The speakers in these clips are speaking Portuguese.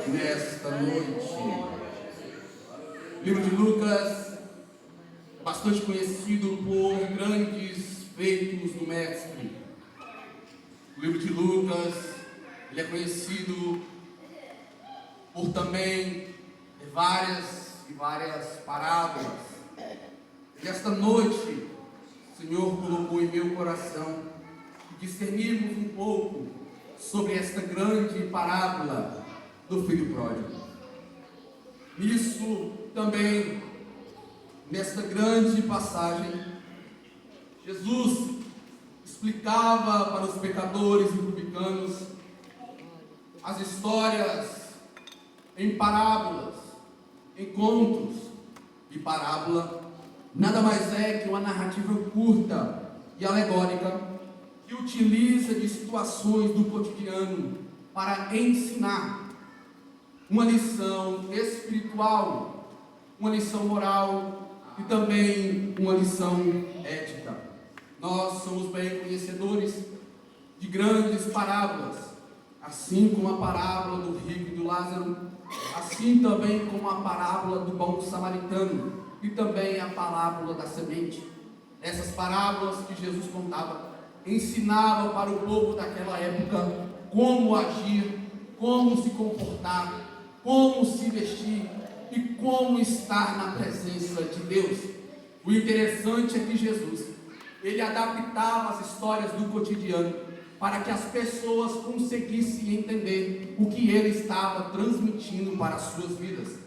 nesta noite. O livro de Lucas é bastante conhecido por grandes feitos do Mestre. O livro de Lucas, ele é conhecido por também várias parábolas. E esta noite, o Senhor colocou em meu coração discernirmos um pouco sobre esta grande parábola do filho pródigo. Isso também, nesta grande passagem, Jesus explicava para os pecadores e publicanos as histórias em parábolas, em contos. E parábola nada mais é que uma narrativa curta e alegórica que utiliza de situações do cotidiano para ensinar uma lição espiritual, uma lição moral e também uma lição ética. Nós somos bem conhecedores de grandes parábolas, assim como a parábola do rico e do Lázaro, assim também como a parábola do bom samaritano e também a parábola da semente. Essas parábolas que Jesus contava ensinavam para o povo daquela época como agir, como se comportar, como se vestir e como estar na presença de Deus. O interessante é que Jesus, ele adaptava as histórias do cotidiano para que as pessoas conseguissem entender o que ele estava transmitindo para as suas vidas.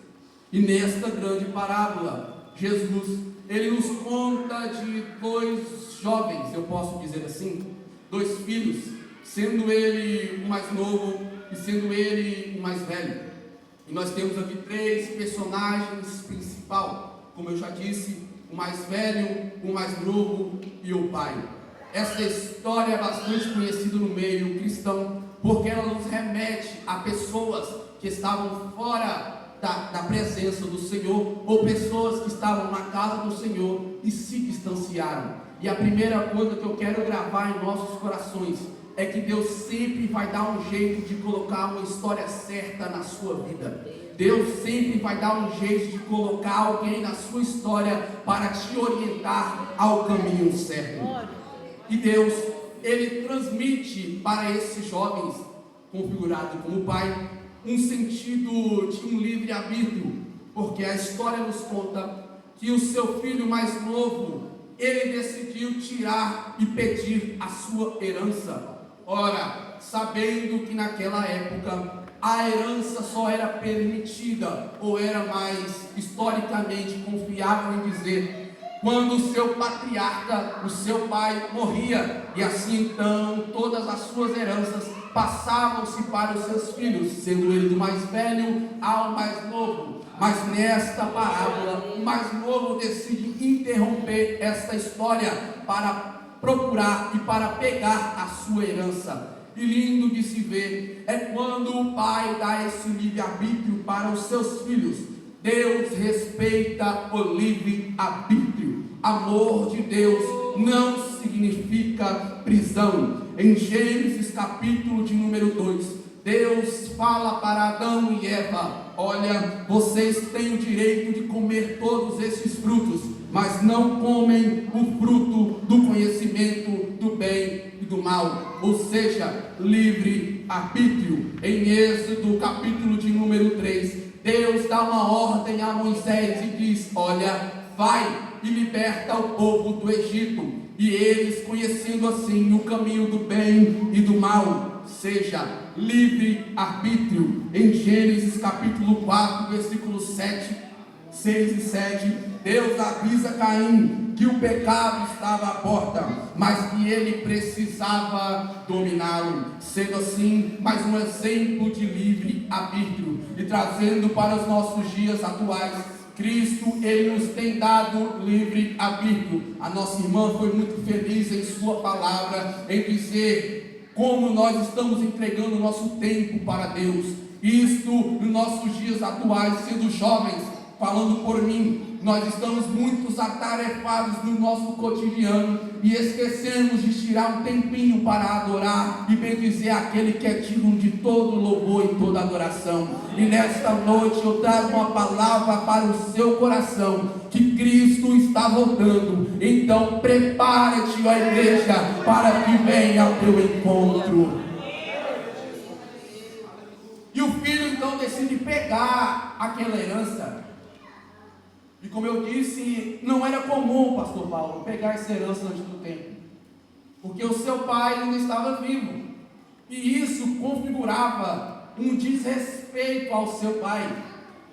E nesta grande parábola, Jesus, ele nos conta de dois jovens, eu posso dizer assim, dois filhos, sendo ele o mais novo e sendo ele o mais velho. E nós temos aqui três personagens principais, como eu já disse, o mais velho, o mais novo e o pai. Essa história é bastante conhecida no meio cristão, porque ela nos remete a pessoas que estavam fora da presença do Senhor, ou pessoas que estavam na casa do Senhor e se distanciaram. E a primeira coisa que eu quero gravar em nossos corações é que Deus sempre vai dar um jeito de colocar uma história certa na sua vida. Deus sempre vai dar um jeito de colocar alguém na sua história para te orientar ao caminho certo. E Deus, ele transmite para esses jovens, configurado como pai, um sentido de um livre-arbítrio, porque a história nos conta que o seu filho mais novo, ele decidiu tirar e pedir a sua herança. Ora, sabendo que naquela época a herança só era permitida, ou era mais historicamente confiável em dizer, quando o seu patriarca, o seu pai, morria, e assim então todas as suas heranças passavam-se para os seus filhos, sendo ele do mais velho ao mais novo. Mas nesta parábola, o mais novo decide interromper esta história para procurar e para pegar a sua herança. E lindo de se ver é quando o pai dá esse livre-arbítrio para os seus filhos. Deus respeita o livre-arbítrio. Amor de Deus não significa prisão. Em Gênesis capítulo de número 2, Deus fala para Adão e Eva: olha, vocês têm o direito de comer todos esses frutos, mas não comem o fruto do conhecimento do bem e do mal, ou seja, livre-arbítrio. Em Êxodo capítulo de número 3, Deus dá uma ordem a Moisés e diz: olha, vai e liberta o povo do Egito. E eles, conhecendo assim o caminho do bem e do mal, seja livre-arbítrio. Em Gênesis capítulo 4, versículos 6 e 7, Deus avisa Caim que o pecado estava à porta, mas que ele precisava dominá-lo. Sendo assim, mais um exemplo de livre-arbítrio. E trazendo para os nossos dias atuais, Cristo, ele nos tem dado livre-arbítrio. A nossa irmã foi muito feliz em sua palavra, em dizer como nós estamos entregando o nosso tempo para Deus. Isto nos nossos dias atuais, sendo jovens, falando por mim, nós estamos muito atarefados no nosso cotidiano e esquecemos de tirar um tempinho para adorar e bendizer aquele que é digno de todo louvor e toda adoração. E nesta noite eu trago uma palavra para o seu coração, que Cristo está voltando. Então prepare-te, ó igreja, para que venha ao teu encontro. E o filho então decide pegar aquela herança. E como eu disse, não era comum, pastor Paulo, pegar essa herança antes do tempo, porque o seu pai ainda estava vivo, e isso configurava um desrespeito ao seu pai.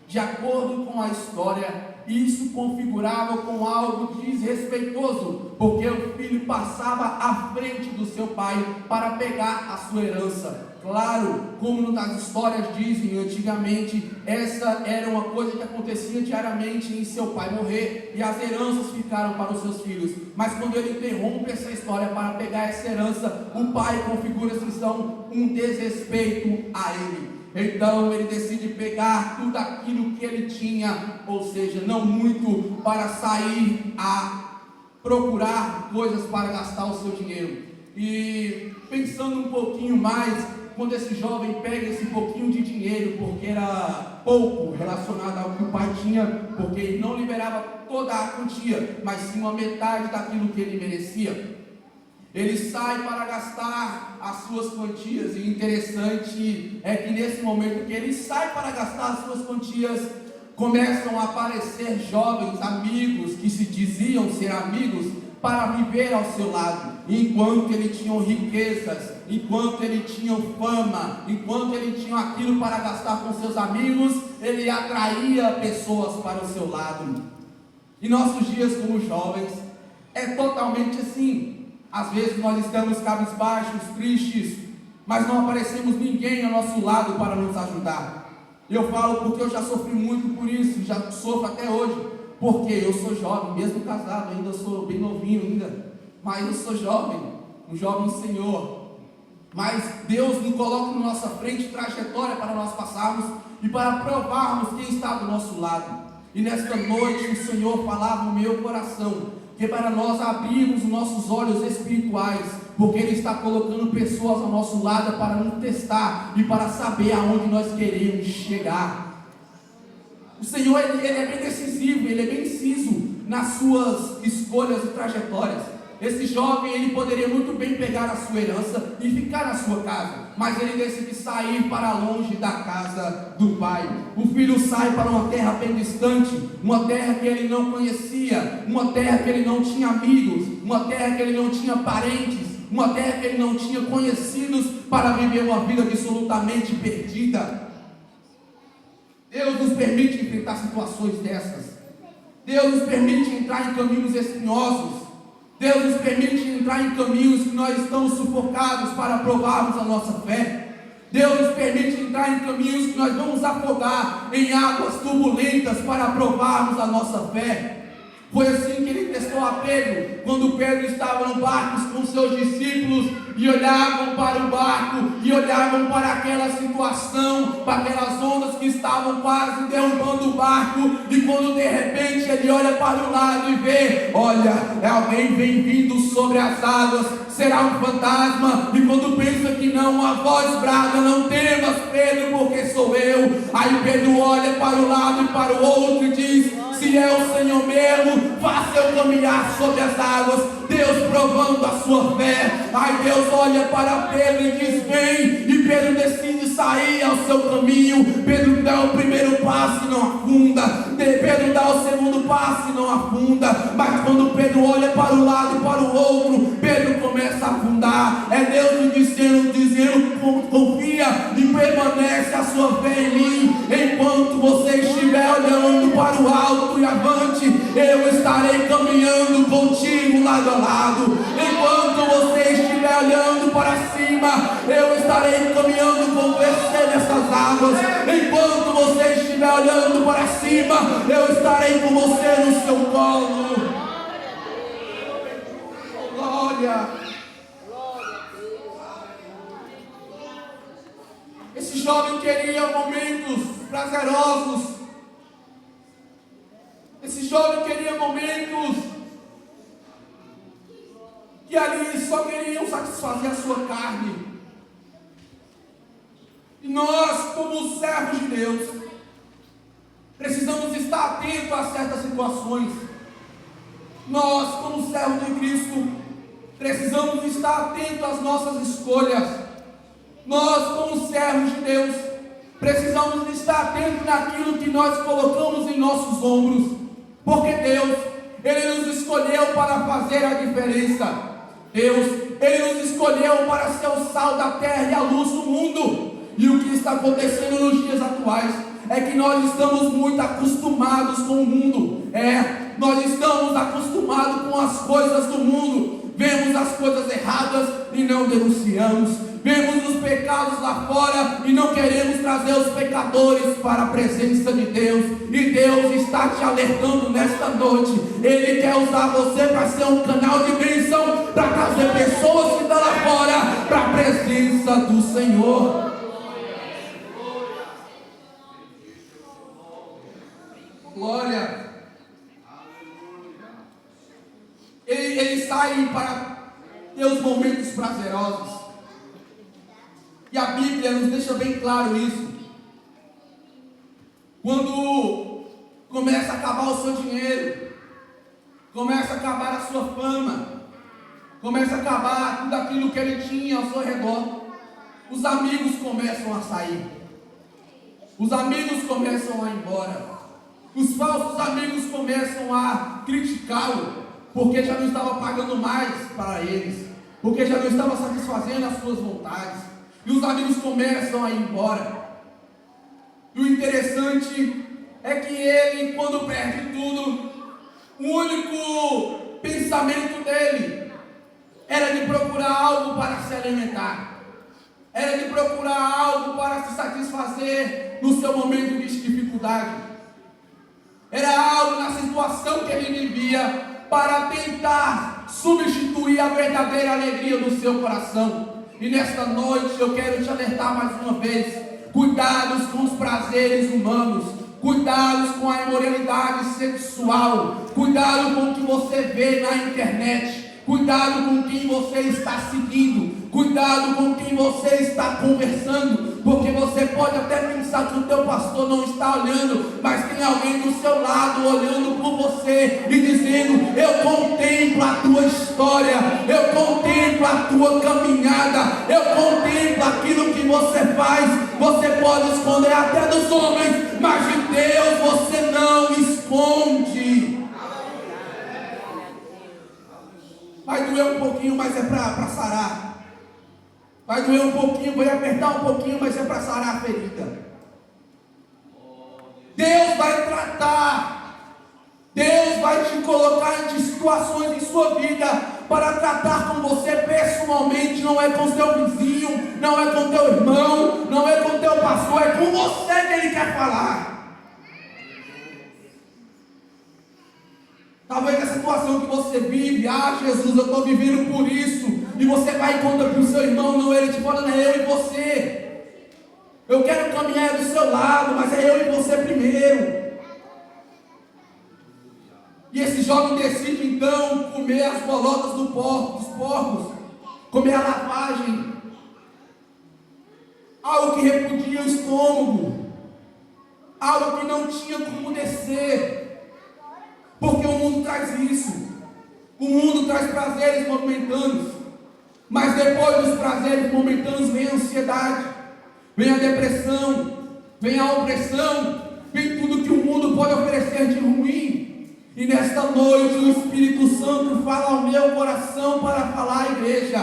De acordo com a história, isso configurava com algo desrespeitoso, porque o filho passava à frente do seu pai para pegar a sua herança. Claro, como nas histórias dizem, antigamente essa era uma coisa que acontecia diariamente em seu pai morrer, e as heranças ficaram para os seus filhos. Mas quando ele interrompe essa história para pegar essa herança, o pai configura então um desrespeito a ele. Então ele decide pegar tudo aquilo que ele tinha, ou seja, não muito, para sair a procurar coisas para gastar o seu dinheiro. E pensando um pouquinho mais, quando esse jovem pega esse pouquinho de dinheiro, porque era pouco relacionado ao que o pai tinha, porque ele não liberava toda a quantia, mas sim uma metade daquilo que ele merecia, ele sai para gastar as suas quantias. E interessante é que nesse momento que ele sai para gastar as suas quantias, começam a aparecer jovens amigos que se diziam ser amigos para viver ao seu lado. Enquanto ele tinha riquezas, enquanto ele tinha fama, enquanto ele tinha aquilo para gastar com seus amigos, ele atraía pessoas para o seu lado. E nossos dias como jovens é totalmente assim. Às vezes nós estamos cabisbaixos, tristes, mas não aparecemos ninguém ao nosso lado para nos ajudar. Eu falo porque eu já sofri muito por isso, já sofro até hoje, porque eu sou jovem, mesmo casado, ainda sou bem novinho ainda, mas eu sou jovem, um jovem Senhor. Mas Deus nos coloca na nossa frente trajetória para nós passarmos e para provarmos quem está do nosso lado. E nesta noite o Senhor falava no meu coração, que para nós abrirmos os nossos olhos espirituais, porque Ele está colocando pessoas ao nosso lado para nos testar e para saber aonde nós queremos chegar. O Senhor ele é bem decisivo, Ele é bem inciso nas suas escolhas e trajetórias. Esse jovem, ele poderia muito bem pegar a sua herança e ficar na sua casa, mas ele decide sair para longe da casa do pai. O filho sai para uma terra bem distante, uma terra que ele não conhecia, uma terra que ele não tinha amigos, uma terra que ele não tinha parentes, uma terra que ele não tinha conhecidos, para viver uma vida absolutamente perdida. Deus nos permite enfrentar situações dessas. Deus nos permite entrar em caminhos espinhosos. Deus nos permite entrar em caminhos que nós estamos sufocados para provarmos a nossa fé. Deus nos permite entrar em caminhos que nós vamos afogar em águas turbulentas para provarmos a nossa fé. Foi assim que ele testou a Pedro, quando Pedro estava no barco com seus discípulos, e olhavam para o barco, e olhavam para aquela situação, para aquelas ondas que estavam quase derrubando o barco, e quando de repente ele olha para o lado e vê, olha, alguém vem vindo sobre as águas, será um fantasma, e quando pensa que não, uma voz brada, não temas Pedro, porque sou eu. Aí Pedro olha para o lado e para o outro e diz, se é o Senhor mesmo, faça eu caminhar sobre as águas. Deus provando a sua fé. Aí Deus olha para Pedro e diz, vem, e Pedro decide sair ao seu caminho. Pedro dá o primeiro passo e não afunda, Pedro dá o segundo passo e não afunda, mas quando Pedro olha para um lado e para o outro, Pedro começa a afundar. É Deus dizendo, confia e permanece a sua fé em mim. Enquanto você estiver olhando para o alto e avante, eu estarei caminhando contigo lado a lado. Enquanto você estiver olhando para cima, eu estarei caminhando com você nessas águas. Enquanto você estiver olhando para cima, eu estarei com você no seu colo. Glória. Esse jovem queria momentos prazerosos, jovem queria momentos que ali só queriam satisfazer a sua carne. E nós, como servos de Deus, precisamos estar atentos a certas situações. Nós, como servos de Cristo, precisamos estar atentos às nossas escolhas. Nós, como servos de Deus, precisamos estar atentos naquilo que nós colocamos em nossos ombros, porque Deus, Ele nos escolheu para fazer a diferença. Deus, Ele nos escolheu para ser o sal da terra e a luz do mundo. E o que está acontecendo nos dias atuais é que nós estamos muito acostumados com o mundo. Nós estamos acostumados com as coisas do mundo. Vemos as coisas erradas e não denunciamos. Vemos os pecados lá fora e não queremos trazer os pecadores para a presença de Deus. E Deus está te alertando nesta noite. Ele quer usar você para ser um canal de bênção, para trazer pessoas que estão lá fora para a presença do Senhor. Glória. Ele sai para ter os momentos prazerosos. E a Bíblia nos deixa bem claro isso. Quando começa a acabar o seu dinheiro, começa a acabar a sua fama, começa a acabar tudo aquilo que ele tinha ao seu redor, os amigos começam a sair, os amigos começam a ir embora, os falsos amigos começam a criticá-lo, porque já não estava pagando mais para eles, porque já não estava satisfazendo as suas vontades. E os amigos começam a ir embora. E o interessante é que ele, quando perde tudo, o único pensamento dele era de procurar algo para se alimentar, era de procurar algo para se satisfazer no seu momento de dificuldade, era algo na situação que ele vivia para tentar substituir a verdadeira alegria do seu coração. E nesta noite eu quero te alertar mais uma vez: cuidados com os prazeres humanos, cuidados com a imoralidade sexual, cuidado com o que você vê na internet, cuidado com quem você está seguindo, cuidado com quem você está conversando, porque você pode até pensar que o teu pastor não está olhando, mas tem alguém do seu lado olhando por você e dizendo: eu contemplo a tua história, eu contemplo a tua caminhada, eu contemplo aquilo que você faz. Você pode esconder até dos homens, mas de Deus você não esconde. Vai doer um pouquinho, mas é para sarar. Vai doer um pouquinho, vai apertar um pouquinho, mas é para sarar a ferida. Deus vai tratar. Deus vai te colocar em situações em sua vida para tratar com você pessoalmente. Não é com seu vizinho, não é com teu irmão, não é com teu pastor, é com você que Ele quer falar. Talvez a situação que você vive: Jesus, eu estou vivendo por isso. E você vai e conta para o seu irmão, não, ele te fala: não, é eu e você. Eu quero caminhar do seu lado, mas é eu e você primeiro. E esse jovem decide então comer as bolotas dos porcos, comer a lavagem, algo que repudia o estômago, algo que não tinha como descer. Porque o mundo traz isso. O mundo traz prazeres momentâneos. Mas depois dos prazeres momentâneos vem a ansiedade, vem a depressão, vem a opressão, vem tudo que o mundo pode oferecer de ruim. E nesta noite o Espírito Santo fala ao meu coração para falar à igreja: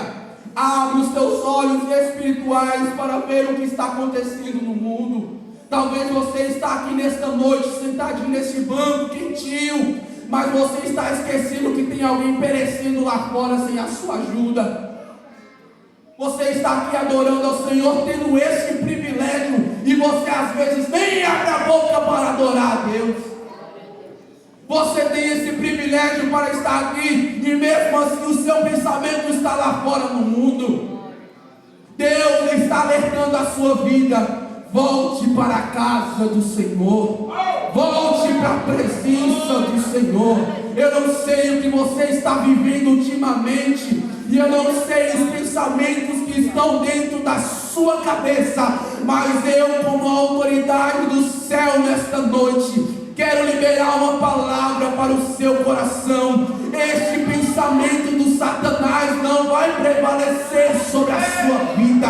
abre os teus olhos espirituais para ver o que está acontecendo no mundo. Talvez você está aqui nesta noite, sentadinho nesse banco quentinho, mas você está esquecendo que tem alguém perecendo lá fora sem a sua ajuda. Você está aqui adorando ao Senhor, tendo esse privilégio, e você às vezes nem abre a boca para adorar a Deus. Você tem esse privilégio para estar aqui, e mesmo assim o seu pensamento está lá fora no mundo. Deus está alertando a sua vida. Volte para a casa do Senhor. Volte para a presença do Senhor. Eu não sei o que você está vivendo ultimamente, e eu não sei os pensamentos que estão dentro da sua cabeça, mas eu, como autoridade do céu nesta noite, quero liberar uma palavra para o seu coração. Este pensamento do Satanás não vai prevalecer sobre a sua vida.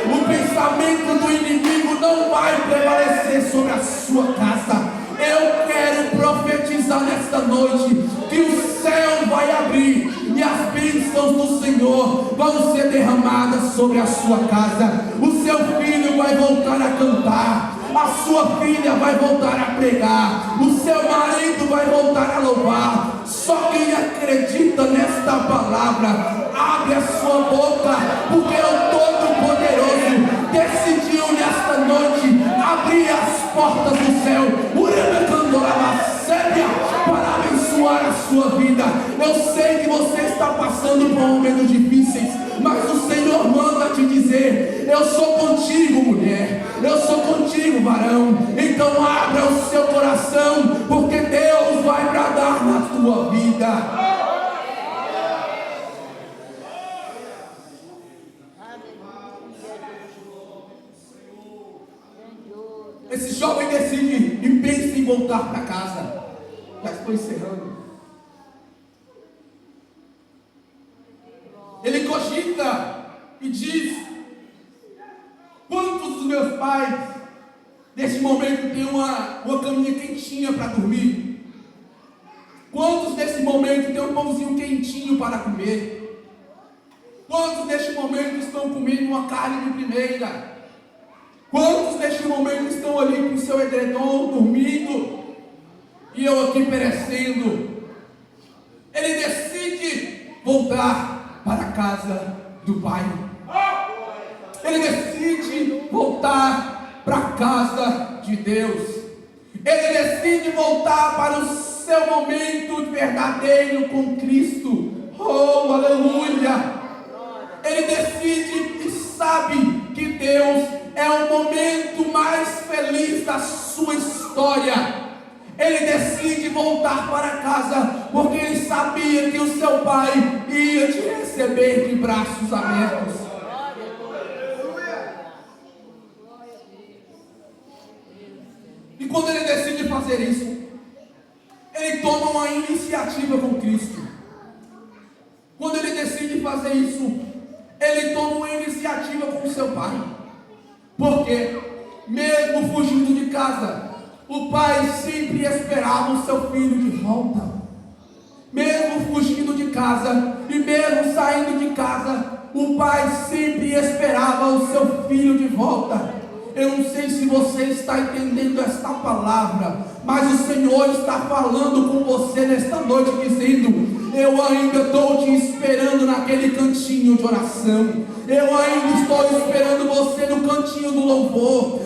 O pensamento do inimigo não vai prevalecer sobre a sua casa. Eu quero profetizar nesta noite que o céu vai abrir e as bênçãos do Senhor vão ser derramadas sobre a sua casa. O seu filho vai voltar a cantar, a sua filha vai voltar a pregar, o seu marido vai voltar a louvar. Só quem acredita nesta palavra, abre a sua boca, porque o Todo-Poderoso decidiu nesta noite abrir as portas do céu para abençoar a sua vida. Eu sei que você está passando por momentos difíceis, mas o Senhor manda te dizer: eu sou contigo, mulher, eu sou contigo, varão. Então abra o seu coração, porque Deus vai bradar na tua vida. Esse jovem decide e pensa em voltar para casa. Já estou encerrando. Ele cogita e diz: quantos dos meus pais neste momento têm uma caminha quentinha para dormir? Quantos nesse momento têm um pãozinho quentinho para comer? Quantos neste momento estão comendo uma carne de primeira? Quantos neste momento estão ali com o seu edredom dormindo, e eu aqui perecendo? Ele decide voltar para a casa do Pai. Ele decide voltar para a casa de Deus. Ele decide voltar para o seu momento verdadeiro com Cristo. Oh, aleluia! Ele decide e sabe que Deus é o momento mais feliz da sua história. Ele decide voltar para casa, porque ele sabia que o seu pai ia te receber de braços abertos. E quando ele decide fazer isso, ele toma uma iniciativa com Cristo. Quando ele decide fazer isso, ele toma uma iniciativa com o seu pai. Porque, mesmo fugindo de casa, o pai sempre esperava o seu filho de volta. Mesmo fugindo de casa e mesmo saindo de casa, o pai sempre esperava o seu filho de volta. Eu não sei se você está entendendo esta palavra, mas o Senhor está falando com você nesta noite, dizendo: eu ainda estou te esperando naquele cantinho de oração. Eu ainda estou esperando você no cantinho do louvor.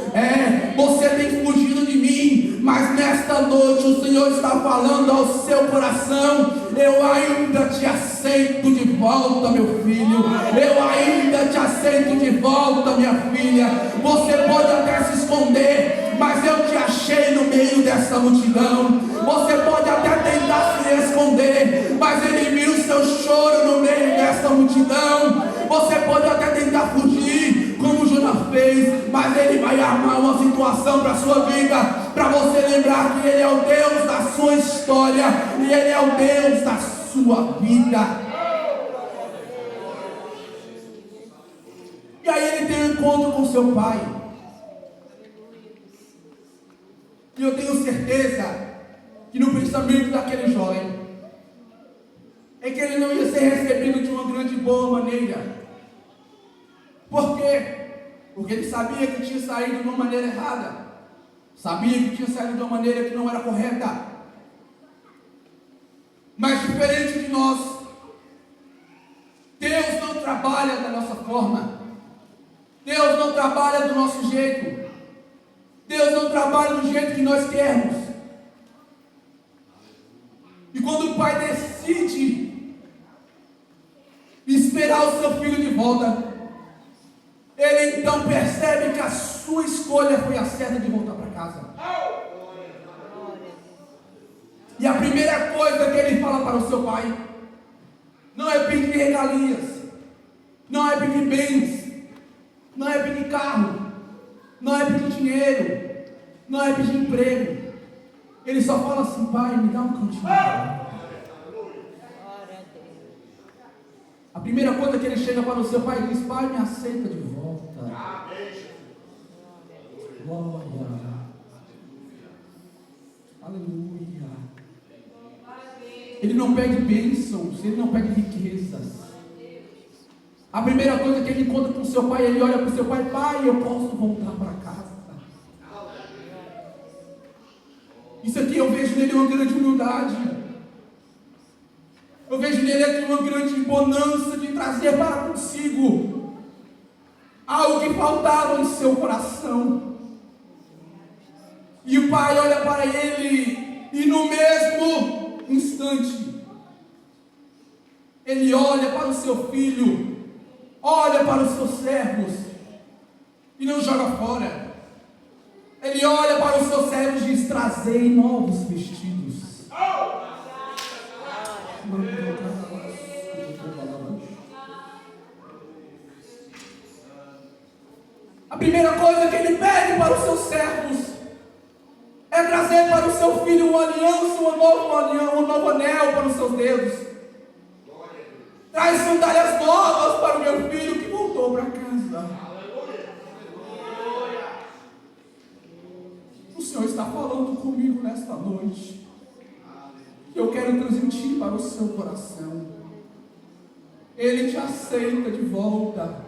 Você tem fugido de mim, mas nesta noite o Senhor está falando ao seu coração: eu ainda te aceito de volta, meu filho. Eu ainda te aceito de volta, minha filha. Você pode até se esconder, mas eu te achei no meio dessa multidão. Você pode até tentar se esconder, mas Ele viu seu choro no meio dessa multidão. Você pode até tentar fugir, como Jonas fez, mas Ele vai armar uma situação para a sua vida, para você lembrar que Ele é o Deus da sua história e Ele é o Deus da sua vida. E aí ele tem um encontro com seu pai. E eu tenho certeza que no pensamento daquele jovem é que ele não ia ser recebido de uma grande boa maneira. Por quê? Porque ele sabia que tinha saído de uma maneira errada. Sabia que tinha saído de uma maneira que não era correta. Mas diferente de nós, Deus não trabalha da nossa forma. Deus não trabalha do nosso jeito. Deus não trabalha do jeito que nós queremos. E quando o pai decide esperar o seu filho de volta, ele então percebe que a sua escolha foi a certa de voltar para casa. E a primeira coisa que ele fala para o seu pai não é pedir regalias, não é pedir bens, não é pedir carro, não é pedir dinheiro, não é pedir emprego. Ele só fala assim: pai, me dá um cantinho. A primeira coisa que ele chega para o seu pai e diz: pai, me aceita de volta. Glória. Aleluia. Ele não pede bênçãos, ele não pede riquezas. A primeira coisa que ele encontra com o seu pai, ele olha para o seu pai: pai, eu posso voltar para casa. Isso aqui eu vejo nele uma grande humildade. Eu vejo nele aqui uma grande bonança de trazer para consigo algo que faltava em seu coração. E o pai olha para ele e no mesmo instante ele olha para o seu filho, olha para os seus servos e não joga fora. Ele olha para os seus servos e diz: trazei novos vestidos. A primeira coisa que ele pede para os seus servos é trazer para o seu filho uma aliança, um novo anel para os seus dedos. Traz sandálias novas para o meu filho que voltou para casa. O Senhor está falando comigo nesta noite. Eu quero transmitir para o seu coração. Ele te aceita de volta.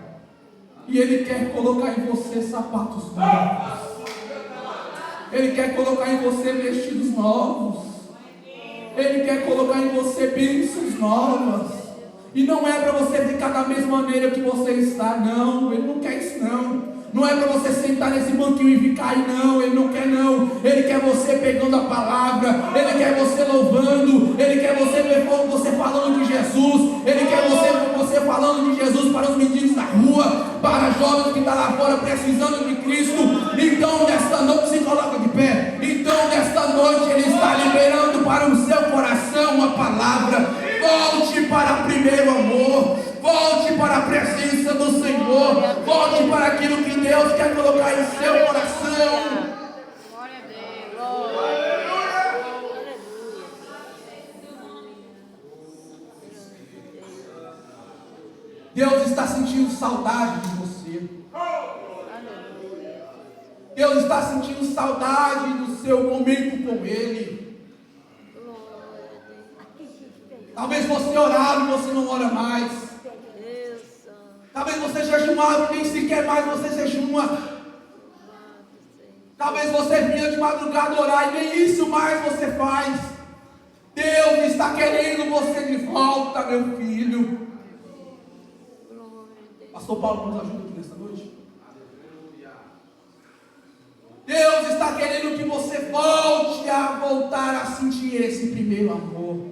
E Ele quer colocar em você sapatos novos. Ele quer colocar em você vestidos novos. Ele quer colocar em você bênçãos novas. E não é para você ficar da mesma maneira que você está, não. Ele não quer isso, não. Não é para você sentar nesse banquinho e ficar aí, não. Ele não quer, não. Ele quer você pegando a palavra. Ele quer você louvando. Ele quer você falando de Jesus. Ele quer você falando de Jesus para os meninos na rua, para jovens que estão lá fora precisando de Cristo. Então nesta noite, se coloca de pé. Então nesta noite Ele está liberando para o seu coração uma palavra. Volte para o primeiro amor. Volte para a presença do Senhor. Volte para aquilo que Deus quer colocar em seu coração. Glória a Deus. Deus está sentindo saudade de você. Deus está sentindo saudade do seu momento com Ele. Talvez você orava e você não ora mais. Talvez você jejuava e nem sequer mais você jejuma. Talvez você vinha de madrugada orar e nem isso mais você faz. Deus está querendo você de volta, meu filho. Pastor Paulo nos ajuda aqui nesta noite. Deus está querendo que você volte a voltar a sentir esse primeiro amor.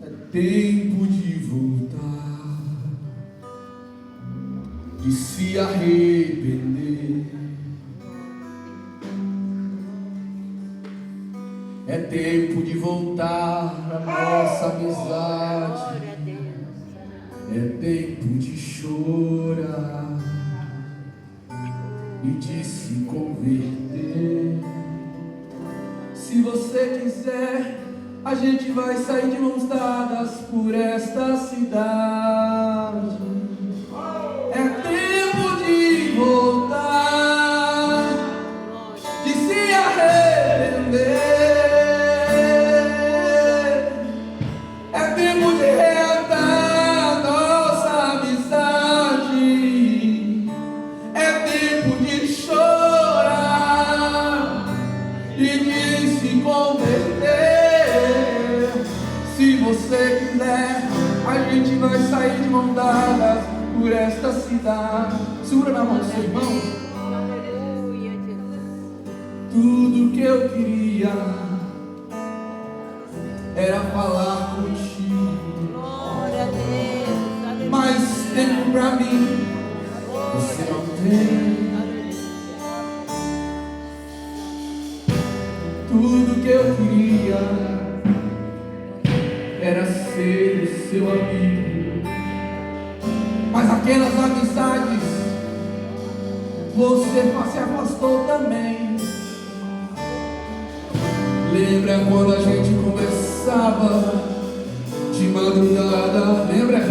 É tempo de voltar, de se arrepender. É tempo de voltar a nossa amizade. É tempo de chorar e de se converter. Se você quiser, a gente vai sair de mãos dadas por esta cidade. É tempo de voltar, de se arrepender. A gente vai sair de mão dadas por esta cidade. Segura na mão do seu irmão. Tudo que eu queria era falar contigo. mim você não tem. Tudo que eu queria era ser o seu amigo, mas aquelas amizades você se afastou também. Lembra quando a gente conversava de madrugada? Lembra?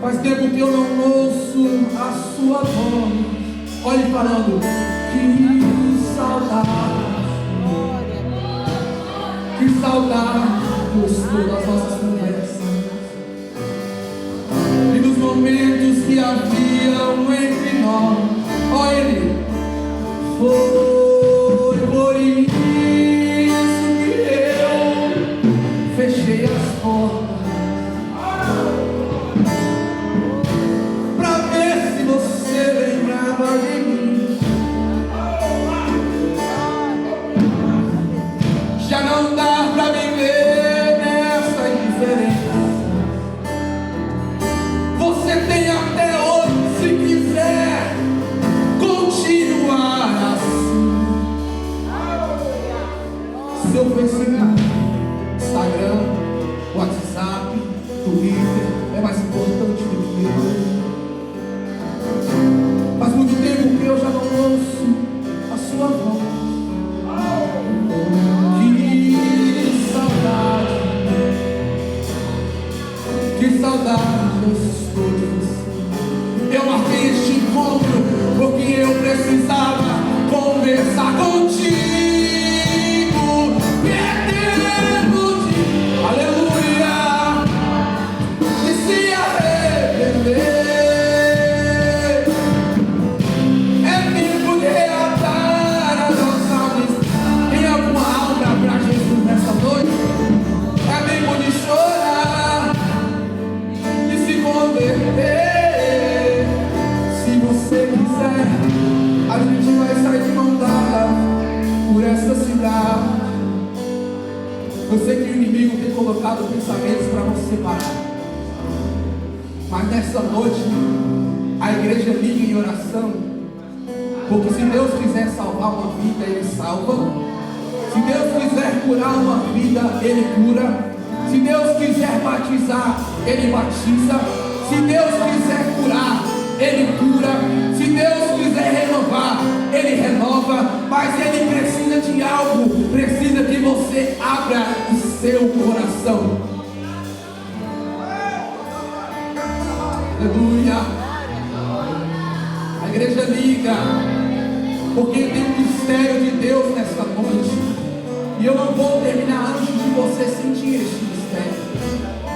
Faz tempo que eu não ouço a sua voz. Olhe falando, que saudade gostou das nossas conversas e dos momentos que haviam entre nós. Olha ele, foi por isso que eu fechei as portas, pra ver se você lembrava de mim. Já não dá pra viver nessa indiferença. Você tem até hoje, se quiser continuar assim. Seu Facebook, Instagram, WhatsApp, Twitter é mais importante do que eu. Faz muito tempo que eu já não ouço a sua voz. Que saudade eu estou de você. Eu marquei este encontro porque eu precisava conversar contigo. Aleluia. E se arrepender é tempo de reatar as nossas almas. Tem alguma alma pra Jesus nessa noite? É tempo de chorar e se converter. Se você quiser, a gente vai sair de mão dada por essa cidade. Eu sei que o inimigo tem colocado pensamentos para nos separar, mas nessa noite a igreja liga em oração, porque se Deus quiser salvar uma vida, Ele salva. Se Deus quiser curar uma vida, Ele cura. Se Deus quiser batizar, Ele batiza. Se Deus quiser curar, Ele cura. Se Deus quiser renovar, Ele renova. Mas Ele precisa de algo. Precisa que você abra o seu coração. Aleluia. A igreja liga, porque tem um mistério de Deus nessa noite. E eu não vou terminar antes de você sentir este mistério,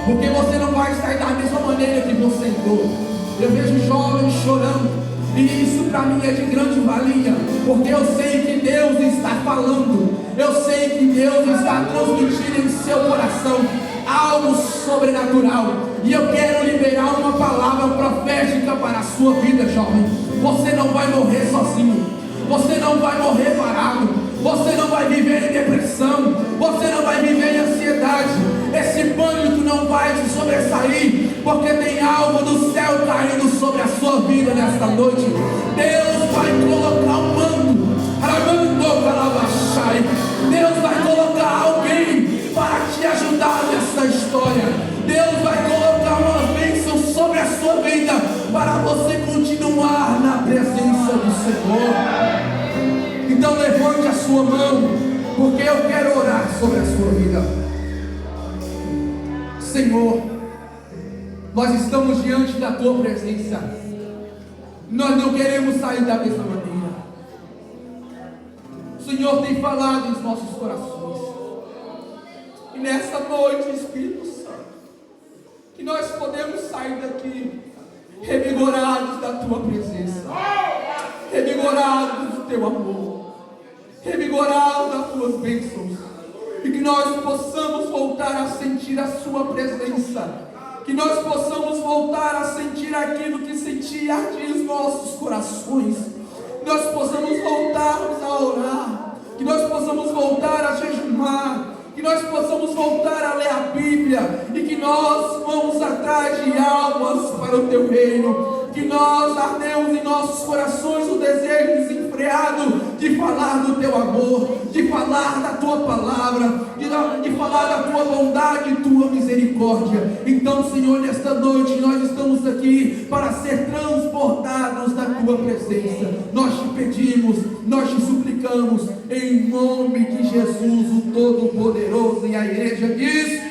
porque você não vai sair da mesma maneira que você entrou. Eu vejo jovens chorando, e isso para mim é de grande valia, porque eu sei que Deus está falando. Eu sei que Deus está transmitindo em seu coração algo sobrenatural. E eu quero liberar uma palavra profética para a sua vida, jovem. Você não vai morrer sozinho. Você não vai morrer parado. Você não vai viver em depressão. Você não vai viver em ansiedade. Esse pânico não vai te sobressair, porque tem algo do céu caindo sobre a sua vida nesta noite. Deus vai colocar um manto. Deus vai colocar alguém para te ajudar nessa história. Deus vai colocar uma bênção sobre a sua vida para você continuar na presença do Senhor. Então levante a sua mão, porque eu quero orar sobre a sua vida. Senhor, nós estamos diante da tua presença. Nós não queremos sair da mesma maneira. O Senhor tem falado em nossos corações. E nessa noite, Espírito Santo, que nós podemos sair daqui revigorados da tua presença, revigorados do teu amor, revigorados das tuas bênçãos, e que nós possamos voltar a sentir a sua presença, que nós possamos voltar a sentir aquilo que sentia ardia os nossos corações, que nós possamos voltarmos a orar, que nós possamos voltar a jejumar, que nós possamos voltar a ler a Bíblia, e que nós vamos atrás de almas para o teu reino, que nós ardemos em nossos corações o desejo desenfreado de falar do teu amor, de falar da tua palavra, de falar da tua bondade e tua misericórdia. Então, Senhor, nesta noite nós estamos aqui para ser transportados da tua presença. Nós te pedimos, nós te suplicamos, em nome de Jesus, o Todo-Poderoso. E a igreja diz: